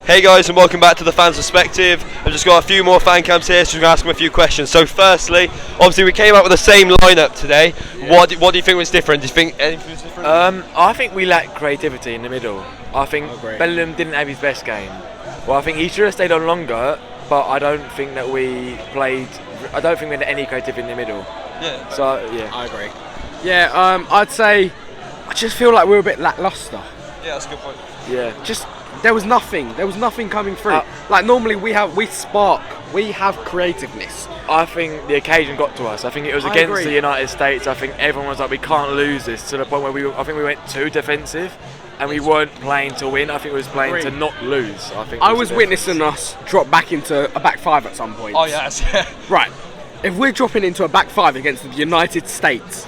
Hey guys, and welcome back to the Fans Perspective. I've just got a few more fan cams here, so we're going to ask them a few questions. So firstly, obviously we came out with the same lineup today. Yeah. What do you think was different? Do you think anything was different? I think we lacked creativity in the middle. I think Bellingham didn't have his best game. Well, I think he should have stayed on longer, but I don't think that we had any creativity in the middle. Yeah. So yeah, I agree. Yeah, I'd say I just feel like we were a bit lacklustre. Yeah, that's a good point. Yeah. Just there was nothing coming through. Like normally we have creativeness. I think the occasion got to us. I think it was against the United States. I think everyone was like, we can't lose this, to the point where I think we went too defensive, and we weren't playing to win. I think we was playing to not lose. I was witnessing us drop back into a back five at some point. Oh yes. Right. If we're dropping into a back five against the United States,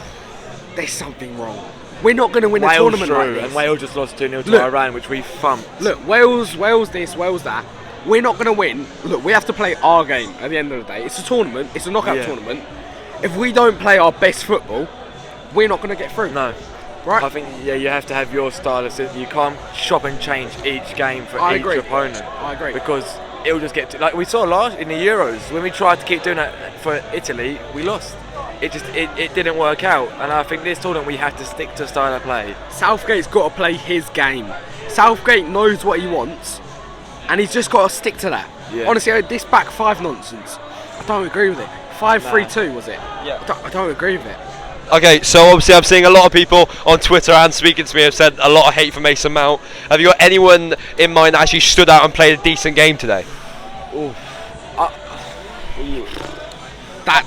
there's something wrong. We're not going to win a tournament like this. And Wales just lost 2-0 to Iran, which we thumped. Look, Wales this, Wales that. We're not going to win. Look, we have to play our game at the end of the day. It's a tournament. It's a knockout tournament. If we don't play our best football, we're not going to get through. No. Right? I think you have to have your style of system. You can't shop and change each game for each opponent. I agree. Because it'll just get like we saw last in the Euros when we tried to keep doing that for Italy, we lost. It didn't work out, and I think this tournament we have to stick to style of play. Southgate's got to play his game. Southgate knows what he wants, and he's just got to stick to that. Yeah. Honestly, this back five nonsense, I don't agree with it. 5-3-2 was it? Yeah. I don't agree with it. Okay, so obviously I'm seeing a lot of people on Twitter and speaking to me have said a lot of hate for Mason Mount. Have you got anyone in mind that actually stood out and played a decent game today? Ooh.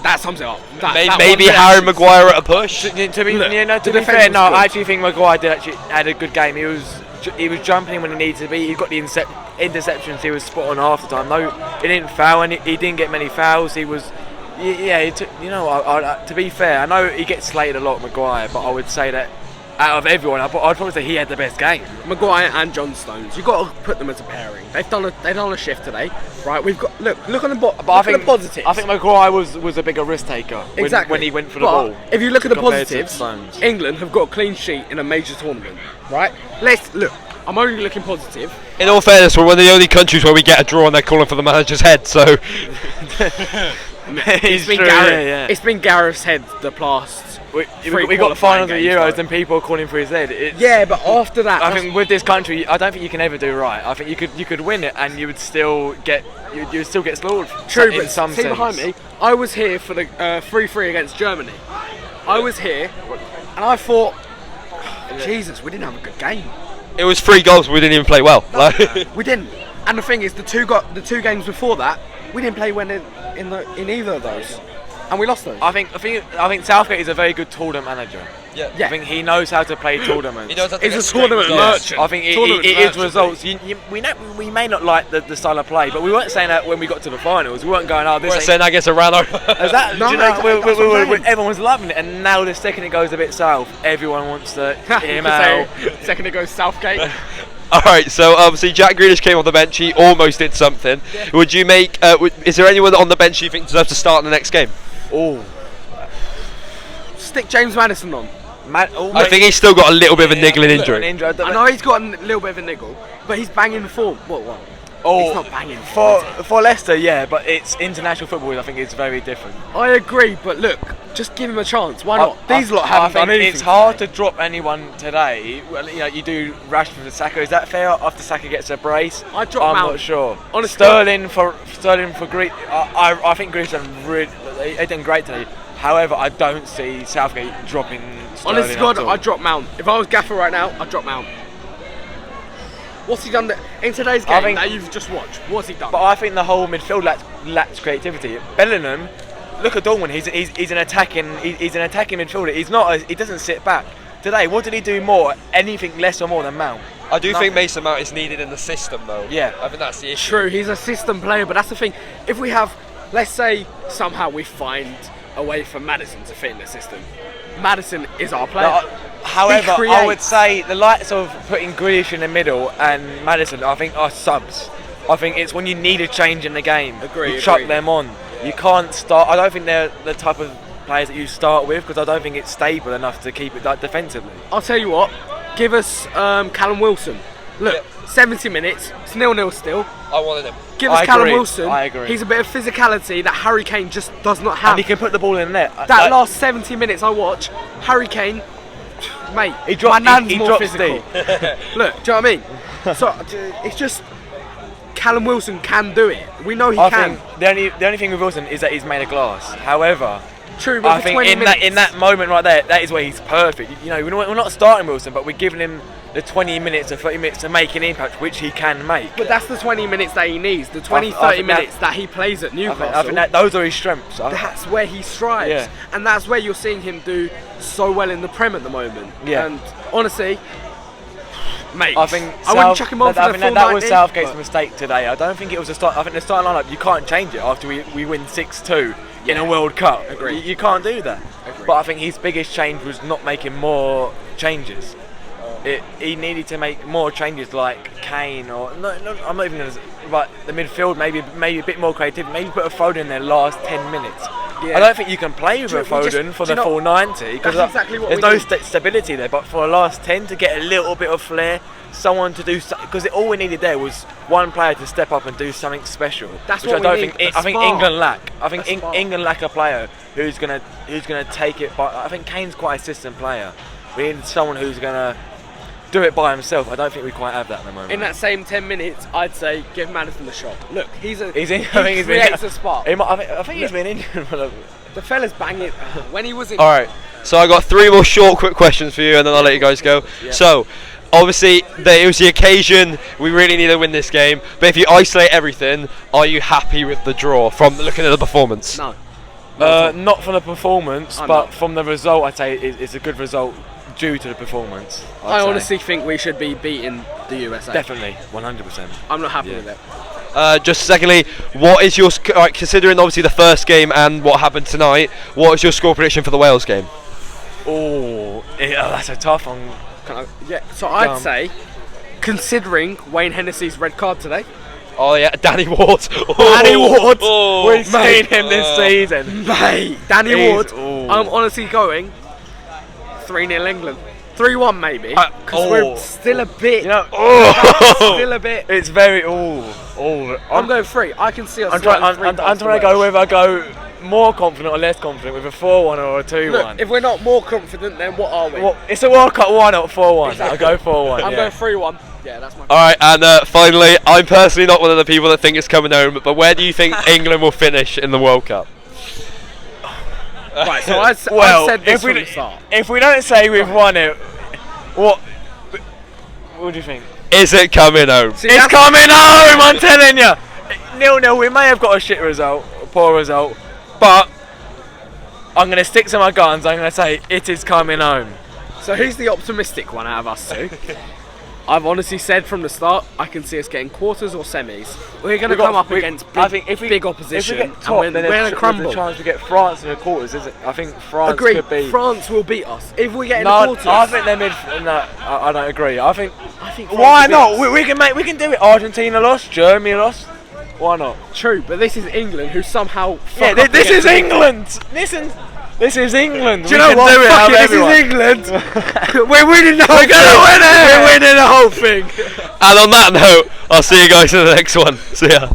That sums it up. Maybe Harry Maguire at a push. To be fair, no. I actually think Maguire had a good game. He was jumping in when he needed to be. He got the interceptions. He was spot on half the time. No, he didn't foul, and he didn't get many fouls. He was, to be fair, I know he gets slated a lot, Maguire, but I would say that out of everyone, I'd probably say he had the best game. Maguire and John Stones, you've got to put them as a pairing. They've done a shift today, right? We've got look on the the positives. I think Maguire was a bigger risk taker when he went for the ball. If you look at the positives, England have got a clean sheet in a major tournament, right? Let's look. I'm only looking positive. In all fairness, we're one of the only countries where we get a draw and they're calling for the manager's head. So it's been Gareth's head the past. We got the final of the Euros and people are calling for his head. But after that, I think with this country, I don't think you can ever do right. I think you could win it and you would still get slaughtered. True, in but some sense. Behind me, I was here for the 3-3 against Germany. I was here, and I thought, Jesus, we didn't have a good game. It was 3 goals, but we didn't even play well. We didn't. And the thing is, the two games before that, we didn't play well in either of those. And we lost those. I think Southgate is a very good tournament manager. Yeah. I think he knows how to play tournaments. He knows how to He's a tournament merchant. I think it is results. We may not like the style of play, but we weren't saying that when we got to the finals. We weren't going, this we're saying that gets a ran over. Everyone was loving it, and now the second it goes a bit south, everyone wants to hear him out. Second it goes Southgate. Alright, so obviously Jack Grealish came on the bench. He almost did something. Yeah. Would you make? Is there anyone on the bench you think deserves to start in the next game? Stick James Maddison on. I think he's still got a little bit of a niggling injury. I know he's got a little bit of a niggle, but he's banging the form. What? He's not banging. For Leicester, yeah, but it's international football. I think it's very different. I agree, but look, just give him a chance. Why not? These lot haven't done anything. It's hard to drop anyone today. Well, you do Rashford to Saka. Is that fair? After Saka gets a brace, I drop I'm Mount. not sure. Honestly, Sterling for Greece. I think Greece have done great today. However, I don't see Southgate dropping Sterling. Honestly, God, I'd drop Mount. If I was Gaffer right now, I'd drop Mount. What's he done in today's game that you've just watched? What's he done? But I think the whole midfield lacks creativity. Bellingham, look at Dortmund. He's an attacking midfielder. He doesn't sit back. Today, what did he do more? Anything less or more than Mount? I do think Mason Mount is needed in the system, though. Yeah, I think that's the issue. True, he's a system player, but that's the thing. If we have, let's say, somehow we find a way for Maddison to fit in the system. Maddison is our player. However, I would say the likes of putting Grealish in the middle and Maddison, I think, are subs. I think it's when you need a change in the game. You chuck them on. You can't start. I don't think they're the type of players that you start with, because I don't think it's stable enough to keep it defensively. I'll tell you what. Give us Callum Wilson. Look, 70 minutes, it's 0-0 still. I wanted him. Give us I Callum agree. Wilson. I agree. He's a bit of physicality that Harry Kane just does not have. And he can put the ball in the net. That last 70 minutes I watch, Harry Kane, mate, He dropped- my nan's he more drops physical. Look, do you know what I mean? So it's just Callum Wilson can do it. We know he I can. think the only thing with Wilson is that he's made of glass. However, True, but I for think 20 minutes, in that moment right there, that is where he's perfect. You know, we're not starting Wilson, but we're giving him the 20 minutes or 30 minutes to make an impact, which he can make. But that's the 20 minutes that he needs. The 20, I 30 think minutes that he plays at Newcastle. I think that those are his strengths. That's where he strives, Yeah. and that's where you're seeing him do so well in the Prem at the moment. Yeah. And honestly, mate, I think I wouldn't chuck him on for the full that was 90, Southgate's but- mistake today. I don't think it was a start. I think the starting lineup, you can't change it after we win 6-2 in a World Cup. Agreed. You can't do that. Agreed. But I think his biggest change was not making more changes. He needed to make more changes like Kane or no, I'm not even going to. But the midfield maybe a bit more creative. Maybe put a Foden in their last 10 minutes. Yeah. I don't think you can play with a We just- Foden for do you the know- full 90 because That's exactly what there's we no need. stability there. But for the last 10 to get a little bit of flair, someone to do because all we needed there was one player to step up and do something special. That's which what I don't we need, think a I think spark. England lack. I think A spark. England lack a player who's gonna take it. But I think Kane's quite a system player. We need someone who's gonna do it by himself. I don't think we quite have that at the moment. In that same 10 minutes, I'd say give Maddison a shot. Look, he's in. he I think he's been. creates a spark. I think he's been injured. The fella's banging when he was in. All right. So I got 3 more short, quick questions for you, and then I'll let you guys go. Yeah. So, obviously, it was the occasion. We really need to win this game. But if you isolate everything, are you happy with the draw from looking at the performance? No. Not from the performance, I'm but not. from the result. I'd say it's a good result due to the performance. I I'd say. honestly think we should be beating the USA. Definitely, 100%. I'm not happy Yeah. with it. Just secondly, what is your considering obviously the first game and what happened tonight? What is your score prediction for the Wales game? Oh, that's a tough one. Yeah. So I'd Dumb. say, considering Wayne Hennessy's red card today, Oh yeah, Danny Ward. Danny Ward. Oh, We've seen mate. him this season. mate, Danny He's- Ward. ooh. I'm honestly going 3-0 England, 3-1 maybe, because oh. we're still a bit. You know, Still a bit. it's very. I'm going 3. I can see us. I'm sliding 3 trying past to the go Welsh. whether I go more confident or less confident with a 4-1 or a 2-1. Look, if we're not more confident, then what are we? Well, it's a World Cup 1 or 4-1. Exactly. I'll go 4-1. I'm yeah. going 3-1. Yeah, that's my. All right, and finally, I'm personally not one of the people that think it's coming home. But where do you think England will finish in the World Cup? Right, so I said this from the start. If we don't say we've won it, what do you think? Is it coming home? See, It's that's- coming home, I'm telling you. 0-0, we may have got a shit result, a poor result, but I'm going to stick to my guns. I'm going to say it is coming home. So who's the optimistic one out of us two? I've honestly said from the start, I can see us getting quarters or semis. We're going to come up against big opposition, if we get top, and then we're going there's to crumble. a chance to get France in the quarters, isn't it? I think France Agree. could be. France will beat us if we get in No, the quarters. I think they're mid. No, I don't agree. I think France why will beat not? us. We can do it. Argentina lost, Germany lost. Why not? True, but this is England, who somehow. Yeah, fuck up this is against- England. Listen, this is England. Do you know what? Do it, Fuck have it, this everyone. is England. We're winning the whole thing. We're winning the whole thing. And on that note, I'll see you guys in the next one. See ya.